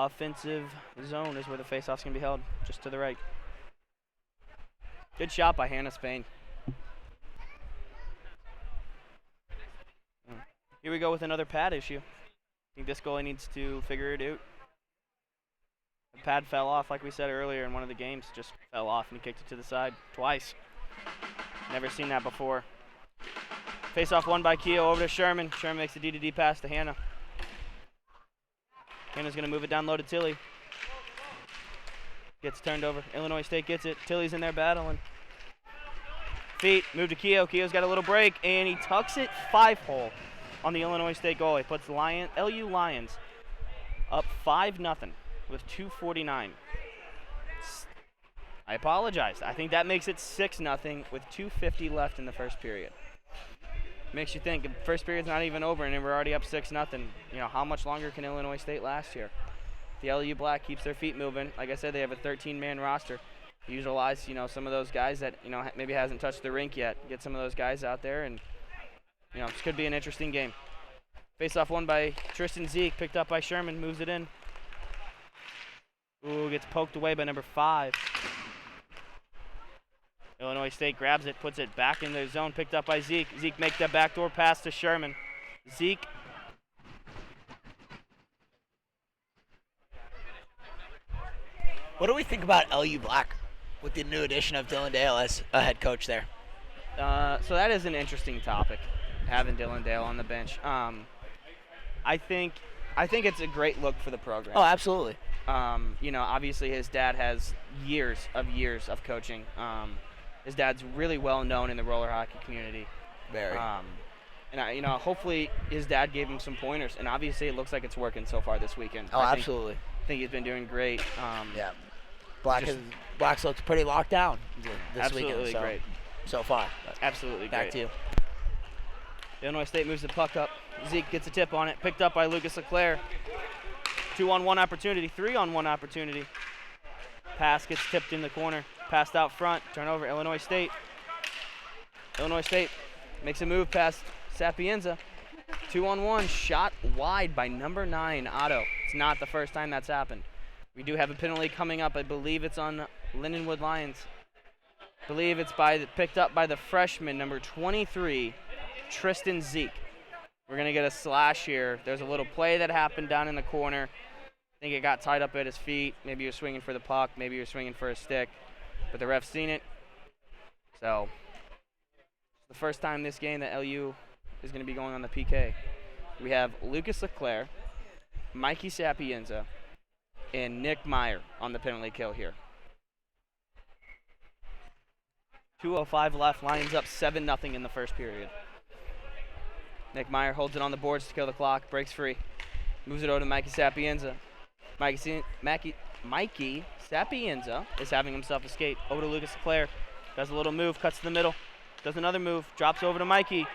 offensive zone is where the faceoff's going to be held, just to the right. Good shot by Hannah Spain. Here we go with another pad issue. I think this goalie needs to figure it out. The pad fell off, like we said earlier in one of the games. Just fell off, and he kicked it to the side twice. Never seen that before. Face-off won by Keogh over to Sherman. Sherman makes the D-to-D pass to Hannah. Hannah's going to move it down low to Tilly. Gets turned over. Illinois State gets it. Tilly's in there battling. Feet, move to Keogh. Keogh's got a little break, and he tucks it 5-hole on the Illinois State goalie. Puts LU Lions up 5-0 with 2:49. I apologize. I think that makes it 6-0 with 2:50 left in the first period. Makes you think, the first period's not even over, and we're already up 6-0. You know, how much longer can Illinois State last here? The LU Black keeps their feet moving. Like I said, they have a 13-man roster. Utilize, you know, some of those guys that, you know, maybe hasn't touched the rink yet. Get some of those guys out there, and, you know, this could be an interesting game. Face-off won by Tristan Zeke, picked up by Sherman, moves it in. Ooh, gets poked away by number 5. Illinois State grabs it, puts it back in their zone, picked up by Zeke. Zeke makes that backdoor pass to Sherman. Zeke. What do we think about LU Black with the new addition of Dylan Dale as a head coach there? So that is an interesting topic, having Dylan Dale on the bench. I think it's a great look for the program. Oh, absolutely. You know, obviously his dad has years of coaching. His dad's really well known in the roller hockey community. Very. And you know, hopefully his dad gave him some pointers, and obviously it looks like it's working so far this weekend. Oh, absolutely. I think he's been doing great. Yeah. Black's looked pretty locked down this weekend. Absolutely great. So far. Absolutely great. Back to you. Illinois State moves the puck up. Zeke gets a tip on it, picked up by Lucas Leclerc. 2-on-1 opportunity, 3-on-1 opportunity. Pass gets tipped in the corner, passed out front, turnover, Illinois State. Illinois State makes a move past Sapienza. 2-on-1, shot wide by number 9, Otto. It's not the first time that's happened. We do have a penalty coming up. I believe it's on Lindenwood Lions. I believe it's picked up by the freshman, number 23, Tristan Zeke. We're going to get a slash here. There's a little play that happened down in the corner. I think it got tied up at his feet. Maybe you're swinging for the puck. Maybe you're swinging for a stick. But the ref's seen it. So, it's the first time this game that LU is going to be going on the PK. We have Lucas Leclerc, Mikey Sapienza, and Nick Meyer on the penalty kill here. 2:05 left. Lions up 7-0 in the first period. Nick Meyer holds it on the boards to kill the clock. Breaks free. Moves it over to Mikey Sapienza. Mikey Sapienza is having himself a skate. Over to Lucas Leclerc. Does a little move. Cuts to the middle. Does another move. Drops over to Mikey.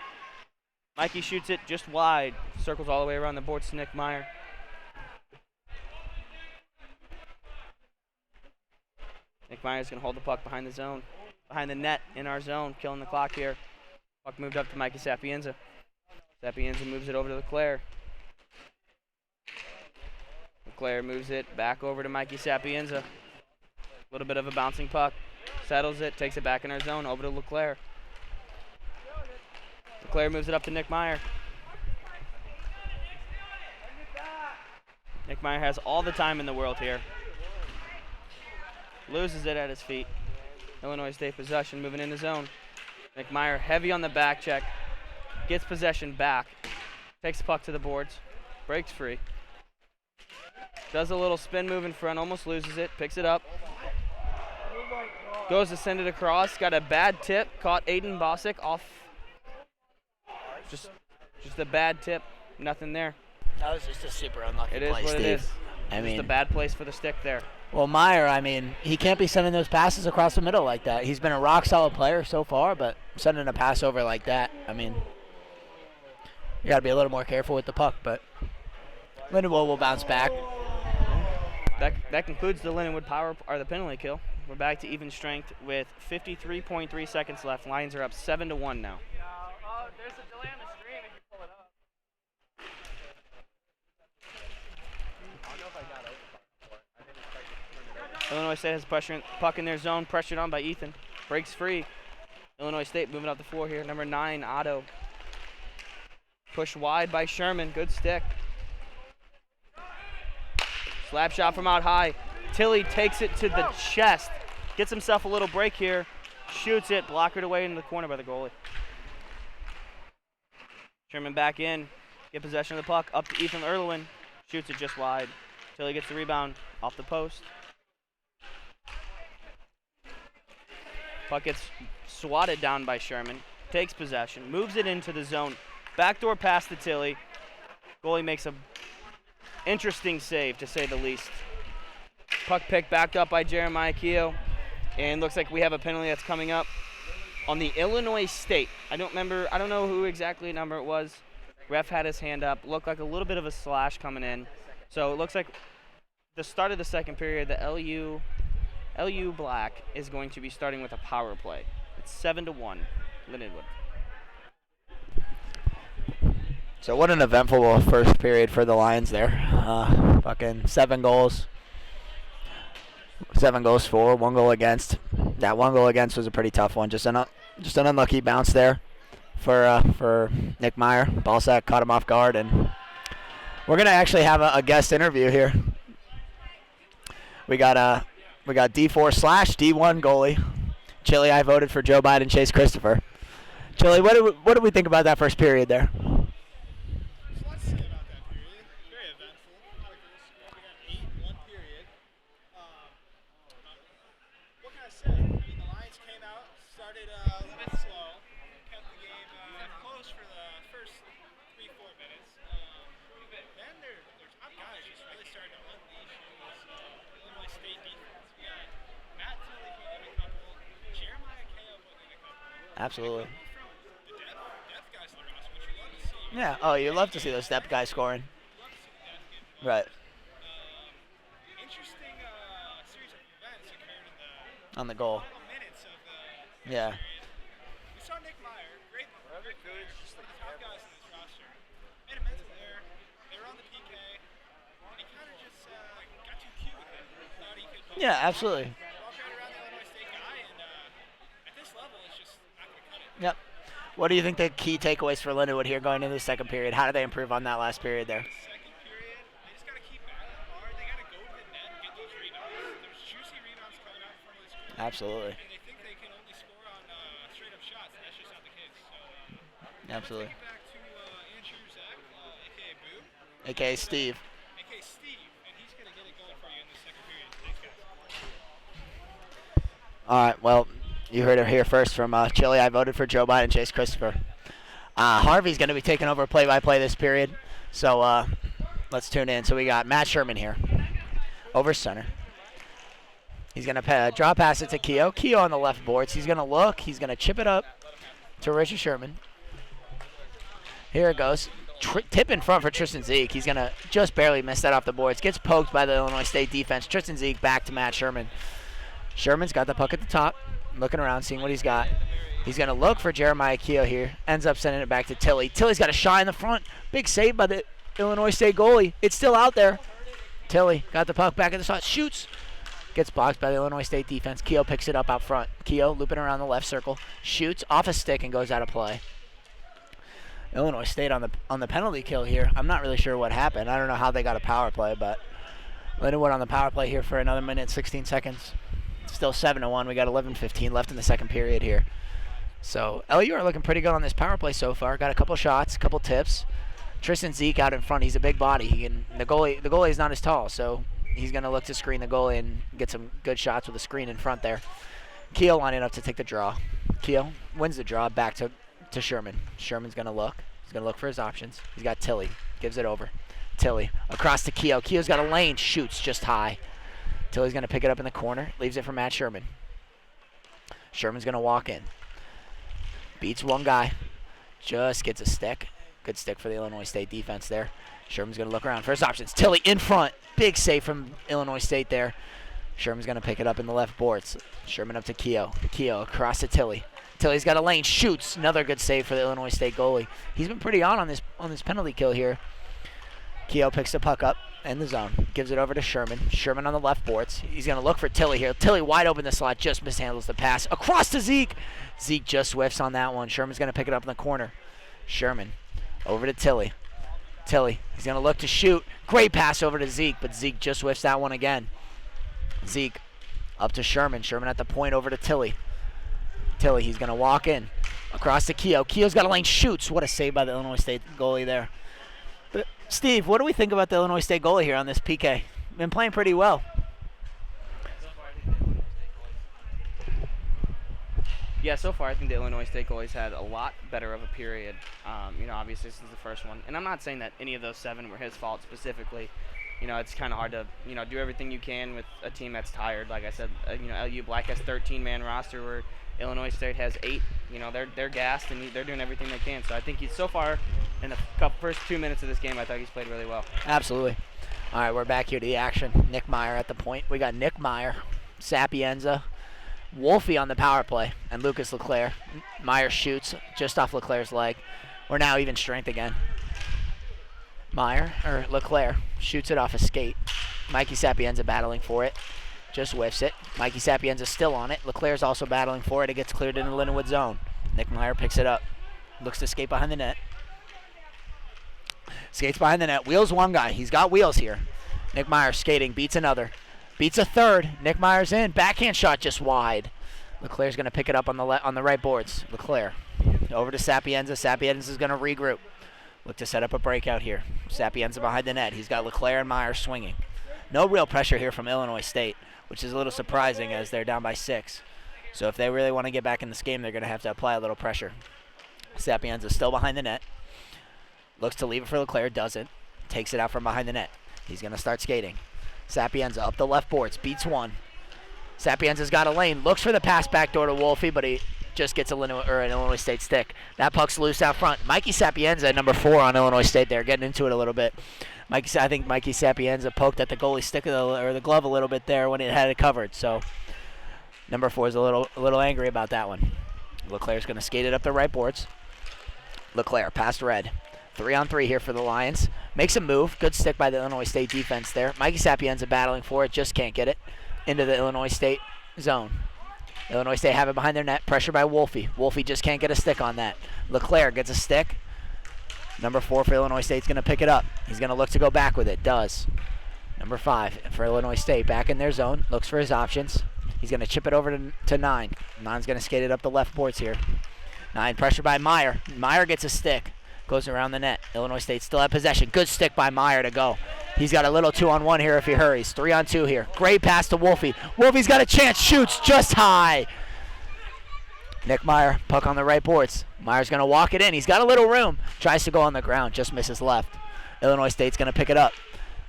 Mikey shoots it just wide. Circles all the way around the boards to Nick Meyer. Nick Meyer's going to hold the puck behind the zone. Behind the net in our zone. Killing the clock here. Puck moved up to Mikey Sapienza. Sapienza moves it over to Leclerc. Leclerc moves it back over to Mikey Sapienza. A little bit of a bouncing puck. Settles it. Takes it back in our zone. Over to Leclerc. Leclerc moves it up to Nick Meyer. Nick Meyer has all the time in the world here. Loses it at his feet. Illinois State possession, moving in the zone. Nick Meyer heavy on the back check. Gets possession back. Takes the puck to the boards. Breaks free. Does a little spin move in front. Almost loses it. Picks it up. Goes to send it across. Got a bad tip. Caught Aiden Bosick off. Just a bad tip. Nothing there. That was just a super unlucky play, It is what Steve. it is. I mean, just a bad place for the stick there. Well, Meyer, I mean, he can't be sending those passes across the middle like that. He's been a rock-solid player so far, but sending a pass over like that, I mean, you got to be a little more careful with the puck, but Lindenwood will bounce back. That concludes the Lindenwood power or the penalty kill. We're back to even strength with 53.3 seconds left. Lions are up 7-1 now. There's a delay on the stream if you pull it up. I don't know if I got it. Illinois State has pressure, puck in their zone, pressured on by Ethan. Breaks free. Illinois State moving up the floor here. Number 9, Otto. Pushed wide by Sherman. Good stick. Slap shot from out high. Tilly takes it to the chest. Gets himself a little break here. Shoots it. Blockered away in the corner by the goalie. Sherman back in. Get possession of the puck. Up to Ethan Erlewin. Shoots it just wide. Tilly gets the rebound off the post. Puck gets swatted down by Sherman. Takes possession. Moves it into the zone. Backdoor pass to Tilly. Goalie makes a interesting save, to say the least. Puck picked back up by Jeremiah Keogh. And looks like we have a penalty that's coming up on the Illinois State. I don't know who exactly number it was. Ref had his hand up. Looked like a little bit of a slash coming in. So it looks like the start of the second period, the LU Black is going to be starting with a power play. It's 7-1, Lindenwood. So what an eventful first period for the Lions there. Fucking 7 goals. 7 goals for, 1 goal against. That 1 goal against was a pretty tough one. Just an unlucky bounce there for Nick Meyer. Ballsack caught him off guard, and we're gonna actually have a guest interview here. We got D4/D1 goalie Chili. I voted for Joe Biden, Chase Christopher. Chili, what do we think about that first period there? There's a lot to say about that period. Very eventful. A lot of goals scored. We got 8 in one period. What can I say? I mean, the Lions came out, started a little bit slow, kept the game close for the first 3-4 minutes. Then their top guys just really started to unleash this Illinois State defense. We got Matt Tilly putting in a couple, Jeremiah Keogh putting in a couple. Absolutely. The depth guys in the roster, which you love to see. Yeah. Oh, you love to see those step guys scoring. Love to see the depth get Right. Interesting series of events occurred in the On the goal. final minutes of the Yeah. period. We saw Nick Meyer, great player, just like the top guys in this roster. Made a mental error. They were on the PK, and he kind of just got too cute with it. Thought he could Yeah, absolutely. walk right around the Illinois State guy, and at this level, it's just not going to cut it. Yep. What do you think the key takeaways for Lindenwood here going into the second period? How do they improve on that last period there? Second period, they just got to keep battling hard. They got to go to the net and get those rebounds. There's juicy rebounds coming out in front of this group. Absolutely. And they think they can only score on straight-up shots, and that's just not the case. So, Absolutely. take it back to Andrew Zach, a.k.a. Boo, AKA Steve. a.k.a. Steve, and he's going to get it going for you in the second period. Thanks, guys. All right. Well, you heard it here first from Chili. I voted for Joe Biden, Chase Christopher. Harvey's going to be taking over play-by-play this period. So let's tune in. So we got Matt Sherman here over center. He's going to draw pass it to Keogh. Keogh on the left boards. He's going to look. He's going to chip it up to Richard Sherman. Here it goes. Tip in front for Tristan Zeke. He's going to just barely miss that off the boards. Gets poked by the Illinois State defense. Tristan Zeke back to Matt Sherman. Sherman's got the puck at the top. Looking around, seeing what he's got. He's going to look for Jeremiah Keogh here. Ends up sending it back to Tilly. Tilly's got a shot in the front. Big save by the Illinois State goalie. It's still out there. Tilly got the puck back at the shot. Shoots. Gets blocked by the Illinois State defense. Keogh picks it up out front. Keogh looping around the left circle. Shoots off a stick and goes out of play. Illinois State on the penalty kill here. I'm not really sure what happened. I don't know how they got a power play, but Lindenwood on the power play here for another minute, 16 seconds. Still 7-1. We got 11:15 left in the second period here. So LU are looking pretty good on this power play so far. Got a couple shots, a couple tips. Tristan Zeke out in front. He's a big body. The goalie is not as tall, so he's going to look to screen the goalie and get some good shots with a screen in front there. Keogh lining up to take the draw. Keogh wins the draw back to Sherman. Sherman's going to look. He's going to look for his options. He's got Tilly. Gives it over. Tilly across to Keogh. Keogh's got a lane. Shoots just high. Tilly's going to pick it up in the corner. Leaves it for Matt Sherman. Sherman's going to walk in. Beats one guy. Just gets a stick. Good stick for the Illinois State defense there. Sherman's going to look around for his options. Tilly in front. Big save from Illinois State there. Sherman's going to pick it up in the left boards. Sherman up to Keogh. Keogh across to Tilly. Tilly's got a lane. Shoots. Another good save for the Illinois State goalie. He's been pretty on this penalty kill here. Keogh picks the puck up in the zone, gives it over to Sherman. Sherman on the left boards. He's going to look for Tilly here. Tilly wide open the slot, just mishandles the pass. Across to Zeke. Zeke just whiffs on that one. Sherman's going to pick it up in the corner. Sherman over to Tilly. Tilly, he's going to look to shoot. Great pass over to Zeke, but Zeke just whiffs that one again. Zeke up to Sherman. Sherman at the point over to Tilly. Tilly, he's going to walk in. Across to Keogh. Keogh's got a lane, shoots. What a save by the Illinois State goalie there. But Steve, what do we think about the Illinois State goalie here on this PK? Been playing pretty well. Yeah, so far I think the Illinois State goalies had a lot better of a period. Obviously this is the first one. And I'm not saying that any of those 7 were his fault specifically. It's kind of hard to, do everything you can with a team that's tired. Like I said, LU Black has 13-man roster where Illinois State has 8. They're gassed and they're doing everything they can. So I think so far in the first 2 minutes of this game, I thought he's played really well. Absolutely. All right, we're back here to the action. Nick Meyer at the point. We got Nick Meyer, Sapienza, Wolfie on the power play, and Lucas Leclerc. Meyer shoots just off Leclerc's leg. We're now even strength again. Leclerc shoots it off a skate. Mikey Sapienza battling for it. Just whiffs it. Mikey Sapienza still on it. Leclerc's also battling for it. It gets cleared in the Lindenwood zone. Nick Meyer picks it up. Looks to skate behind the net. Skates behind the net. Wheels one guy. He's got wheels here. Nick Meyer skating. Beats another. Beats a third. Nick Meyer's in. Backhand shot just wide. Leclerc's going to pick it up on the right boards. Leclerc over to Sapienza. Sapienza's going to regroup. Look to set up a breakout here. Sapienza behind the net. He's got Leclerc and Meyer swinging. No real pressure here from Illinois State, which is a little surprising as they're down by 6. So if they really want to get back in this game, they're going to have to apply a little pressure. Sapienza still behind the net. Looks to leave it for Leclerc. Doesn't. Takes it out from behind the net. He's going to start skating. Sapienza up the left boards. Beats one. Sapienza's got a lane. Looks for the pass backdoor to Wolfie, but he just gets an Illinois State stick. That puck's loose out front. Mikey Sapienza, number 4 on Illinois State there, getting into it a little bit. I think Mikey Sapienza poked at the goalie stick or the glove a little bit there when it had it covered. So number 4 is a little angry about that one. Leclerc's going to skate it up the right boards. Leclerc past Red. 3-on-3 here for the Lions. Makes a move. Good stick by the Illinois State defense there. Mikey Sapienza battling for it. Just can't get it into the Illinois State zone. Illinois State have it behind their net. Pressure by Wolfie. Wolfie just can't get a stick on that. Leclerc gets a stick. Number 4 for Illinois State's going to pick it up. He's going to look to go back with it. Does. Number 5 for Illinois State. Back in their zone. Looks for his options. He's going to chip it over to 9. 9's going to skate it up the left boards here. 9 pressure by Meyer. Meyer gets a stick. Goes around the net. Illinois State still at possession. Good stick by Meyer to go. He's got a little 2-on-1 here if he hurries. 3-on-2 here. Great pass to Wolfie. Wolfie's got a chance. Shoots just high. Nick Meyer, puck on the right boards. Meyer's going to walk it in. He's got a little room. Tries to go on the ground. Just misses left. Illinois State's going to pick it up.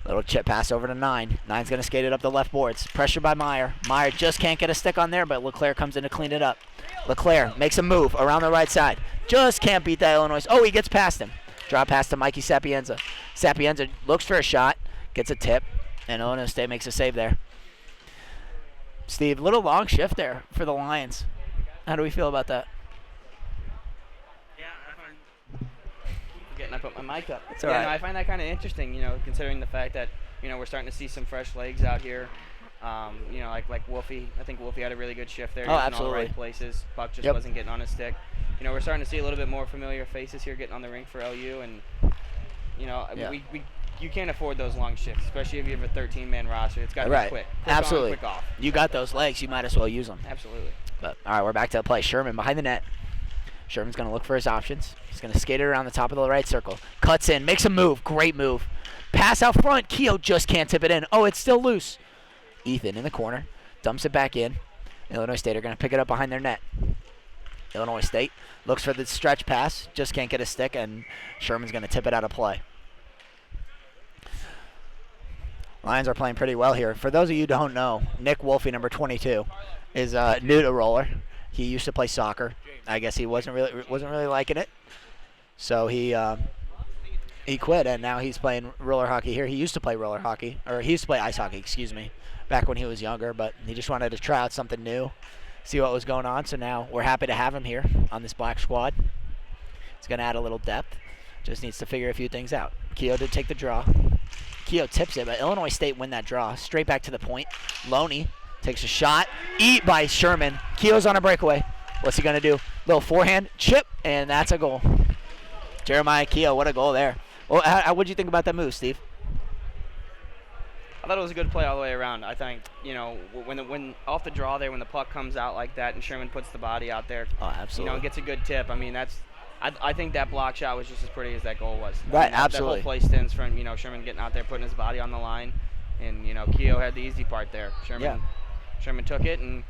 Little chip pass over to 9. 9's going to skate it up the left boards. Pressure by Meyer. Meyer just can't get a stick on there, but Leclerc comes in to clean it up. Leclerc makes a move around the right side. Just can't beat that Illinois. Oh, he gets past him. Draw pass to Mikey Sapienza. Sapienza looks for a shot. Gets a tip. And Illinois State makes a save there. Steve, little long shift there for the Lions. How do we feel about that? I put my mic up. It's all right. No, I find that kind of interesting, considering the fact that, we're starting to see some fresh legs out here. Like Wolfie. I think Wolfie had a really good shift there. Oh, He was in all absolutely. the right places. Puck just wasn't getting on his stick. We're starting to see a little bit more familiar faces here getting on the rink for LU, and you can't afford those long shifts, especially if you have a 13-man roster. It's got to be quick. Absolutely. On, quick off. You got those legs. You might as well use them. Absolutely. But all right, we're back to the play. Sherman behind the net. Sherman's going to look for his options. He's going to skate it around the top of the right circle. Cuts in, makes a move. Great move. Pass out front. Keogh just can't tip it in. Oh, it's still loose. Ethan in the corner. Dumps it back in. Illinois State are going to pick it up behind their net. Illinois State looks for the stretch pass. Just can't get a stick, and Sherman's going to tip it out of play. Lions are playing pretty well here. For those of you who don't know, Nick Wolfie, number 22, is new to roller. He used to play soccer. I guess he wasn't really liking it, so he quit, and now he's playing roller hockey here. He used to play roller hockey, or he used to play ice hockey, excuse me, back when he was younger, but he just wanted to try out something new, see what was going on. So now we're happy to have him here on this black squad. It's going to add a little depth. Just needs to figure a few things out. Keogh did take the draw. Keogh tips it, but Illinois State win that draw. Straight back to the point. Loney takes a shot. Eat by Sherman. Keogh's on a breakaway. What's he going to do? Little forehand, chip, and that's a goal. Jeremiah Keogh, what a goal there. Well, what did you think about that move, Steve? I thought it was a good play all the way around. I think, when off the draw there, when the puck comes out like that and Sherman puts the body out there, Oh, absolutely. gets a good tip. I mean, I think that block shot was just as pretty as that goal was. Right, That absolutely. whole play stems from, Sherman getting out there, putting his body on the line, and, Keogh had the easy part there. Sherman took it, and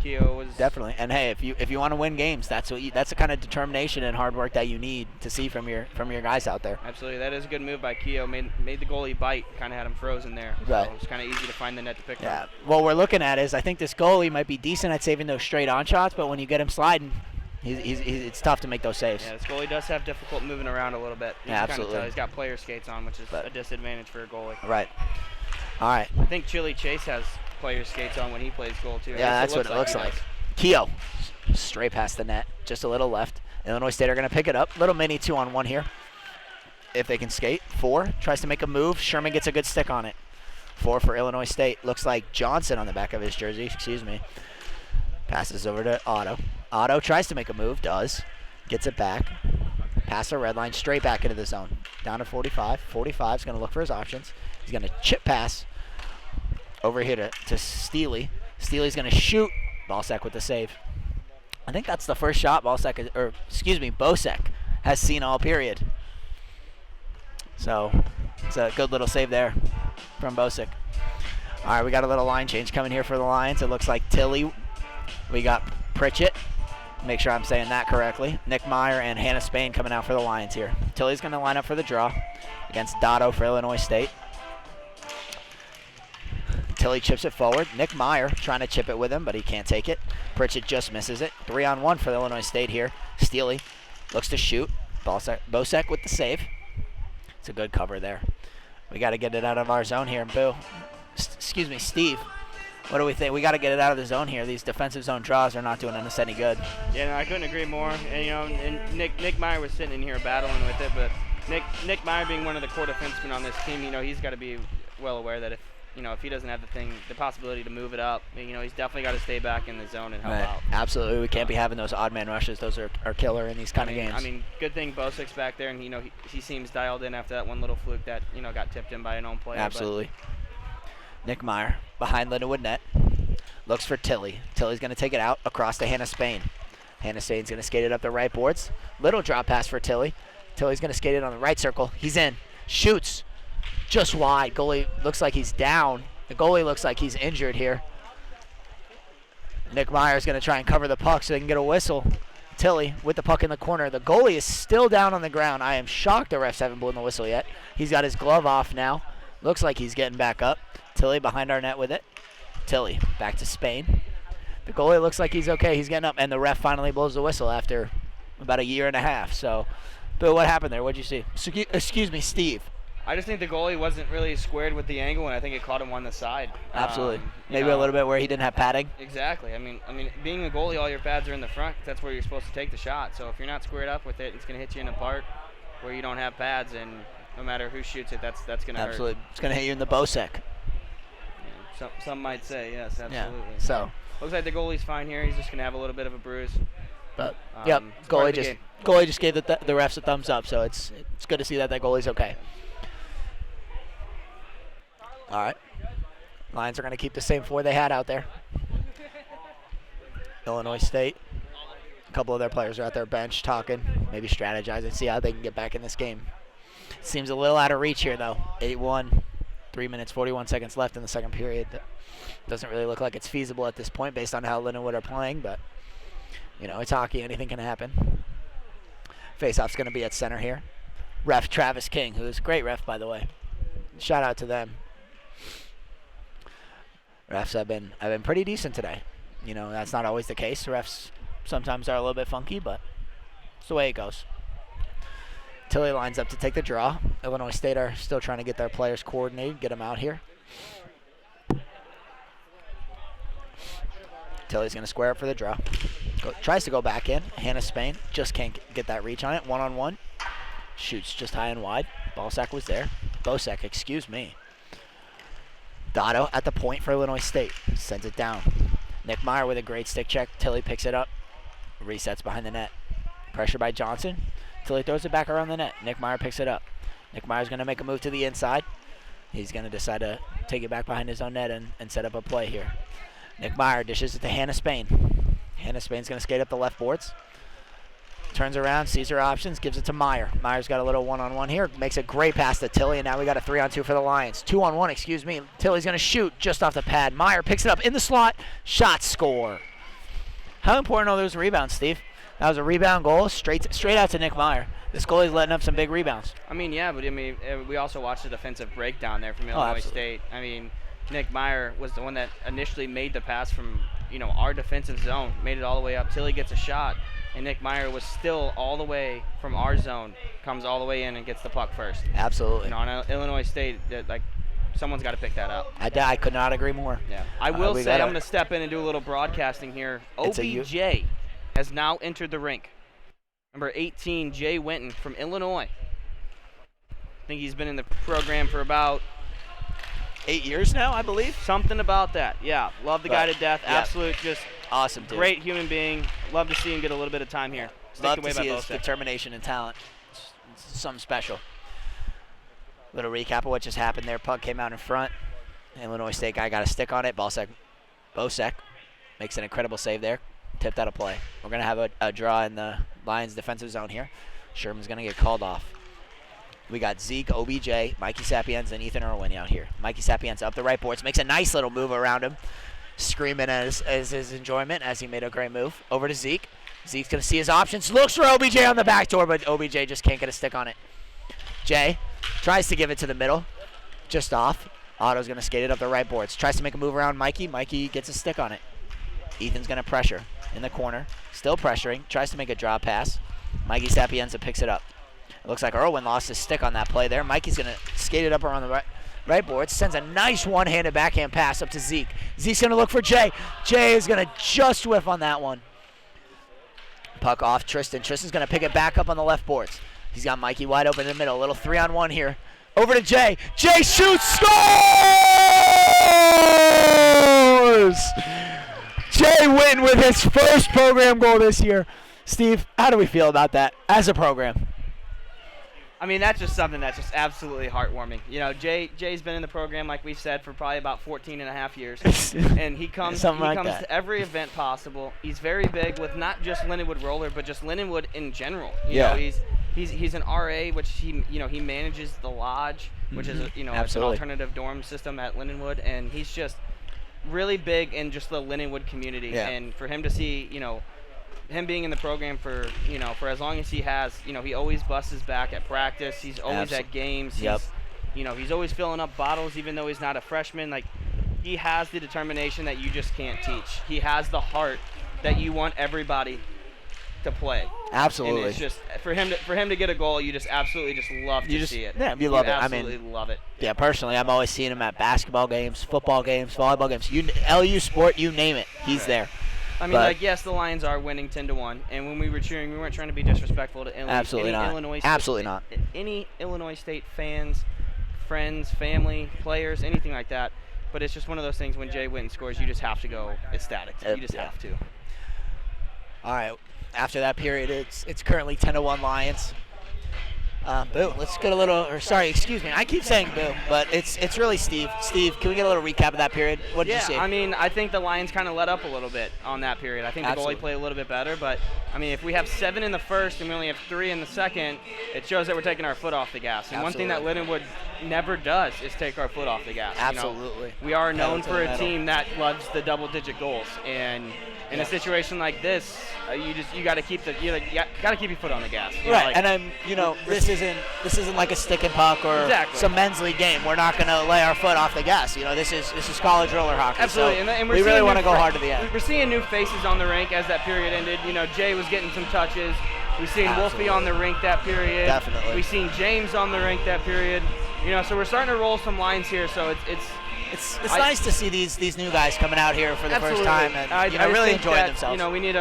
Keogh was Definitely. And hey, if you want to win games, that's the kind of determination and hard work that you need to see from your guys out there. Absolutely, that is a good move by Keogh. Made the goalie bite, kind of had him frozen there. Right. So it was kind of easy to find the net to pick from. Yeah. What we're looking at is I think this goalie might be decent at saving those straight on shots, but when you get him sliding, it's tough to make those saves. Yeah, this goalie does have difficult moving around a little bit. You Yeah, can kinda absolutely. tell he's got player skates on, which is a disadvantage for a goalie. Right. All right. I think Chili Chase has player skates on when he plays goal too. Yeah, that's what it looks he like. does. Keogh, straight past the net, just a little left. Illinois State are going to pick it up. Little mini 2-on-1 here. If they can skate. 4, tries to make a move. Sherman gets a good stick on it. 4 for Illinois State. Looks like Johnson on the back of his jersey, Passes over to Otto. Otto tries to make a move, does. Gets it back. Pass the red line, straight back into the zone. Down to 45. 45 is going to look for his options. He's going to chip pass over here to Steely. Steely's going to shoot. Balsack with the save. I think that's the first shot Bosek has seen all period. So it's a good little save there from Bosick. All right, we got a little line change coming here for the Lions. It looks like Tilly. We got Pritchett. Make sure I'm saying that correctly. Nick Meyer and Hannah Spain coming out for the Lions here. Tilly's going to line up for the draw against Dotto for Illinois State. Tilly chips it forward. Nick Meyer trying to chip it with him, but he can't take it. Pritchett just misses it. 3-on-1 for Illinois State here. Steely looks to shoot. Bosek with the save. It's a good cover there. We got to get it out of our zone here. Excuse me, Steve. What do we think? We got to get it out of the zone here. These defensive zone draws are not doing us any good. Yeah, no, I couldn't agree more. And and Nick Meyer was sitting in here battling with it, but Nick Meyer being one of the core defensemen on this team, he's got to be well aware that if he doesn't have the possibility to move it up, he's definitely got to stay back in the zone and help out. Absolutely, we can't be having those odd man rushes. Those are killer in these kind of games. I mean, good thing Bosek's back there, and he seems dialed in after that one little fluke that got tipped in by an own player. Absolutely. Nick Meyer behind Lindenwood net. Looks for Tilly. Tilly's going to take it out across to Hannah Spain. Hannah Spain's going to skate it up the right boards. Little drop pass for Tilly. Tilly's going to skate it on the right circle. He's in. Shoots. Just wide. Goalie looks like he's down. The goalie looks like he's injured here. Nick Meyer's going to try and cover the puck so they can get a whistle. Tilly with the puck in the corner. The goalie is still down on the ground. I am shocked the refs haven't blown the whistle yet. He's got his glove off now. Looks like he's getting back up. Tilly behind our net with it. Tilly back to Spain. The goalie looks like he's okay. He's getting up, and the ref finally blows the whistle after about a year and a half. So, Bill, what happened there? What'd you see? Excuse me, Steve. I just think the goalie wasn't really squared with the angle, and I think it caught him on the side. Absolutely. Maybe a little bit where he didn't have padding. Exactly. I mean, being the goalie, all your pads are in the front. That's where you're supposed to take the shot. So if you're not squared up with it, it's going to hit you in a part where you don't have pads, and no matter who shoots it, that's going to hurt. Absolutely. It's going to hit you in the Bosek. Some might say, yes, absolutely. Yeah. So looks like the goalie's fine here. He's just going to have a little bit of a bruise. But It's part of the game. goalie just gave the refs a thumbs up, so it's good to see that goalie's okay. All right. Lions are going to keep the same 4 they had out there. Illinois State. A couple of their players are at their bench talking, maybe strategizing, see how they can get back in this game. Seems a little out of reach here, though. 8-1. 3 minutes, 41 seconds left in the second period. Doesn't really look like it's feasible at this point based on how Lindenwood are playing, but, it's hockey. Anything can happen. Faceoff's going to be at center here. Ref Travis King, who is a great ref, by the way. Shout out to them. Refs have been pretty decent today. That's not always the case. Refs sometimes are a little bit funky, but it's the way it goes. Tilly lines up to take the draw. Illinois State are still trying to get their players coordinated, get them out here. Tilly's going to square up for the draw. Tries to go back in. Hannah Spain just can't get that reach on it. 1-on-1. Shoots just high and wide. Bosek was there. Excuse me. Dotto at the point for Illinois State. Sends it down. Nick Meyer with a great stick check. Tilly picks it up. Resets behind the net. Pressure by Johnson. Tilly throws it back around the net. Nick Meyer picks it up. Nick Meyer's going to make a move to the inside. He's going to decide to take it back behind his own net and set up a play here. Nick Meyer dishes it to Hannah Spain. Hannah Spain's going to skate up the left boards. Turns around, sees her options, gives it to Meyer. Meyer's got a little one-on-one here. Makes a great pass to Tilly, and now we got a 3-on-2 for the Lions. 2-on-1, excuse me. Tilly's going to shoot just off the pad. Meyer picks it up in the slot. Shot, score. How important are those rebounds, Steve? That was a rebound goal, straight out to Nick Meyer. This goalie's letting up some big rebounds. I mean, yeah, but I mean, we also watched the defensive breakdown there from Illinois State. I mean, Nick Meyer was the one that initially made the pass from, our defensive zone, made it all the way up. Tilly gets a shot, and Nick Meyer was still all the way from our zone, comes all the way in and gets the puck first. Absolutely. On Illinois State, someone's got to pick that up. I could not agree more. Yeah. I will say, I'm going to step in and do a little broadcasting here. OBJ has now entered the rink. Number 18, Jay Winton from Illinois. I think he's been in the program for about 8 years now, I believe. Something about that. Yeah. Love the guy to death. Yeah. Absolute, just awesome dude. Great human being. Love to see him get a little bit of time here. Love to see his determination and talent. It's something special. Little recap of what just happened there. Puck came out in front. Illinois State guy got a stick on it. Bosek makes an incredible save there. Tipped out of play. We're going to have a draw in the Lions defensive zone here. Sherman's going to get called off. We got Zeke, OBJ, Mikey Sapienza, and Ethan Irwin out here. Mikey Sapienza up the right boards. Makes a nice little move around him. Screaming as his enjoyment as he made a great move. Over to Zeke. Zeke's going to see his options. Looks for OBJ on the back door, but OBJ just can't get a stick on it. Jay tries to give it to the middle. Just off. Otto's going to skate it up the right boards. Tries to make a move around Mikey. Mikey gets a stick on it. Ethan's going to pressure in the corner. Still pressuring. Tries to make a draw pass. Mikey Sapienza picks it up. It looks like Irwin lost his stick on that play there. Mikey's going to skate it up around the right board. Sends a nice one-handed backhand pass up to Zeke. Zeke's going to look for Jay. Jay is going to just whiff on that one. Puck off Tristan. Tristan's going to pick it back up on the left boards. He's got Mikey wide open in the middle. A little 3-on-1 here. Over to Jay. Jay shoots. Scores! Jay Winton with his first program goal this year. Steve, how do we feel about that as a program? I mean, that's just something that's just absolutely heartwarming. Jay's been in the program, like we've said, for probably about 14 and a half years. And he comes to every event possible. He's very big with not just Lindenwood Roller, but just Lindenwood in general. You know, he's an RA, which he manages the lodge, which is it's an alternative dorm system at Lindenwood, and he's just really big in just the Lindenwood community. Yeah. And for him to see, him being in the program for as long as he has, he always busts his back at practice. He's always at games. Yep. He's always filling up bottles, even though he's not a freshman. Like, he has the determination that you just can't teach. He has the heart that you want everybody to play. Absolutely. And it's just for him to get a goal, you just absolutely just love to see it. Yeah, you love it. Absolutely love it. Yeah, personally, I'm always seeing him at basketball games, football games, volleyball games. LU sport, you name it, he's there. I mean, yes, the Lions are winning 10-1, and when we were cheering, we weren't trying to be disrespectful to any Illinois State, absolutely not. Any Illinois State fans, friends, family, players, anything like that. But it's just one of those things. When Jay Winton scores, you just have to go ecstatic. You just have to. All right. After that period, it's currently 10-1 Lions. Boo. Let's get a little. Or sorry, excuse me. I keep saying boo, but it's really Steve. Steve, can we get a little recap of that period? What did you see? Yeah, I mean, I think the Lions kind of let up a little bit on that period. I think the goalie played a little bit better, but I mean, if we have 7 in the first and we only have 3 in the second, it shows that we're taking our foot off the gas. And one thing that Lindenwood never does is take our foot off the gas. Absolutely. We are known for a team that loves the double-digit goals, and in a situation like this, you got to keep your foot on the gas. Right, and this isn't like a stick and puck or some men's league game. We're not going to lay our foot off the gas. This is college roller hockey. Absolutely, so and we really want to go hard to the end. We're seeing new faces on the rink as that period ended. Jay was getting some touches. We've seen Wolfie on the rink that period. Definitely. We've seen James on the rink that period. So we're starting to roll some lines here. So it's nice to see these new guys coming out here for the first time and really enjoying themselves. We need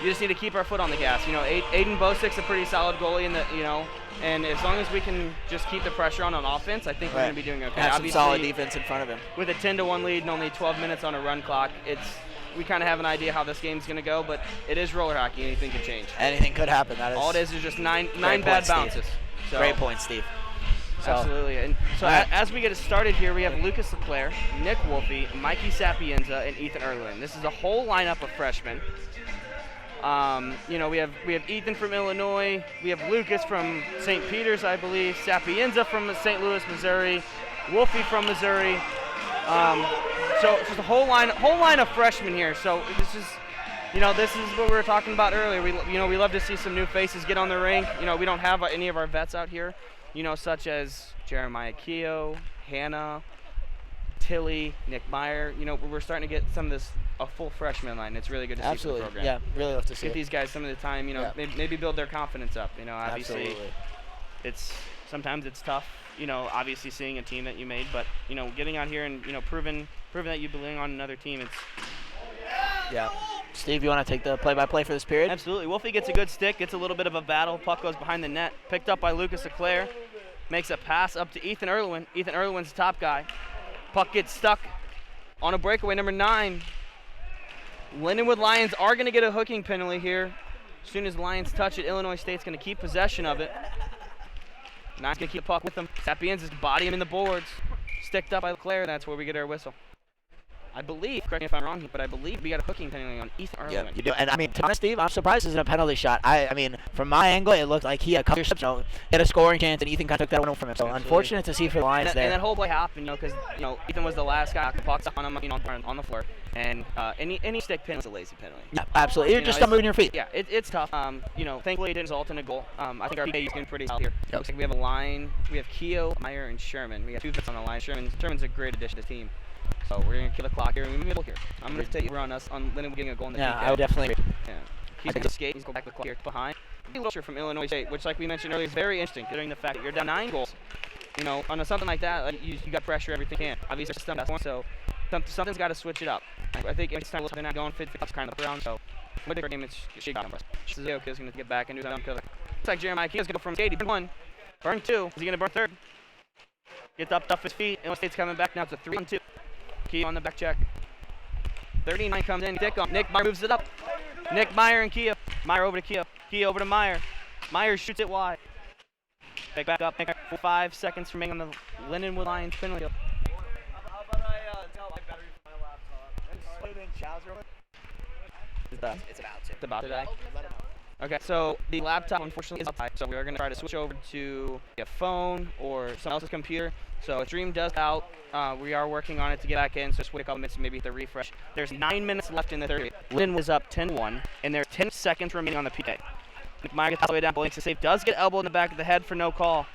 you just need to keep our foot on the gas. You know, Aiden Bosik's a pretty solid goalie in the, you know, and as long as we can just keep the pressure on offense, I think we're going to be doing okay. Have some Obviously, solid defense in front of him. with a 10-1 lead and only 12 minutes on a run clock, we kind of have an idea how this game's going to go, but it is roller hockey. Anything can change. Anything could happen. That is All it is just nine Great bad point, bounces. Steve. So, Great point, Steve. So, absolutely. And so Alright. as we get it started here, we have Lucas Leclerc, Nick Wolfe, Mikey Sapienza, and Ethan Erlin. This is a whole lineup of freshmen. You know, we have Ethan from Illinois, we have Lucas from St. Peter's, I believe, Sapienza from St. Louis, Missouri, Wolfe from Missouri. So it's just a whole line of freshmen here. So this is what we were talking about earlier. We love to see some new faces get on the rink. You know, we don't have any of our vets out here, you know, such as Jeremiah Keogh, Hannah, Tilly, Nick Meyer. You know, we're starting to get some of a full freshman line. It's really good to see for the program. Yeah, really love to see Get it. these guys some of the time, you know, maybe build their confidence up. You know, obviously, Absolutely. sometimes it's tough, you know, obviously seeing a team that you made, but, you know, getting out here and, you know, proving that you belong on another team, Yeah. Steve, you want to take the play-by-play for this period? Absolutely. Wolfe gets a good stick, gets a little bit of a battle. Puck goes behind the net. Picked up by Lucas Leclerc. Makes a pass up to Ethan Erlin. Ethan Erlin's the top guy. Puck gets stuck on a breakaway, number 9. Lindenwood Lions are going to get a hooking penalty here. As soon as the Lions touch it, Illinois State's going to keep possession of it. Nine's going to keep the puck with them. Sapienza's body him in the boards. Sticked up by Leclerc, and that's where we get our whistle. I believe, correct me if I'm wrong, but I believe we got a hooking penalty on Ethan Erlin. Yeah, you do. And I mean, to be honest, Steve, I'm surprised this isn't a penalty shot. I mean, from my angle, it looked like he had a couple steps, hit a scoring chance, and Ethan kind of took that one from him. So Absolutely. Unfortunate to see for the Lions there. And that whole play happened, you know, because, you know, Ethan was the last guy. The puck's on him, you know, on the floor. And any stick penalty is a lazy penalty. Yeah, absolutely. You're just moving your feet. Yeah, it's tough. You know, thankfully it didn't result in a goal. I think our PK is getting pretty solid here. Looks like we have a line. We have Keogh, Meyer, and Sherman. We have 2 vets on the line. Sherman's a great addition to the team. So we're going to kill the clock here and we're in the middle here. I'm going to take over on us on Lennon getting a goal in the PK. I would definitely agree. Yeah. He's going to skate. He's going back to the clock here behind. Wilshire from Illinois State, which, like we mentioned earlier, is very interesting considering the fact that you're down 9 goals. You know, on something like that, like, you got pressure everything you can. Obviously, that's one, so something's got to switch it up. I think it's time they're not going 50 kind of around, so with their game, she got him. Suzuki is going to get back and do that. Looks like Jeremiah Keogh is going to go from skate. He burned 1, burn 2. Is he going to burn 3rd? Gets up off his feet. Illinois State's coming back now. It's a 3-on-2. Keogh on the back check. 39 comes in. Nick Meyer moves it up. Nick Meyer and Keogh. Meyer over to Keogh. Keogh over to Meyer. Meyer shoots it wide. Back up. 5 seconds remaining on the Lindenwood Lions penalty kill. How about I tell my battery for my laptop? Plug it in Chaz real quick. It's about to die. Okay, so the laptop unfortunately is up, so we are going to try to switch over to a phone or someone else's computer. So if Dream does out, we are working on it to get back in, so just wait a couple minutes and maybe hit the refresh. There's 9 minutes left in the third. Lynn was up 10-1, and there's 10 seconds remaining on the PK. Nick Meyer gets all the way down, blinks the save, does get elbowed in the back of the head for no call.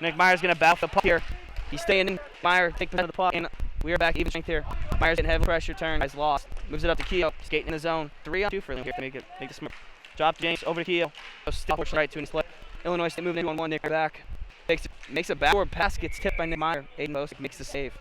Nick Meyer's going to battle for the puck here. He's staying in. Meyer takes the puck, and we are back even strength here. Meyer's getting heavy pressure turn. Guy's lost. Moves it up to Keogh. Skating in the zone. 3-on-2 for Lynn here to make the smart. Drop to James over to Keogh. Step right to his play. Illinois State moving in 1-1. Nick back. Makes a backward pass. Gets tipped by Nick Meyer. Aiden Bosick makes the save.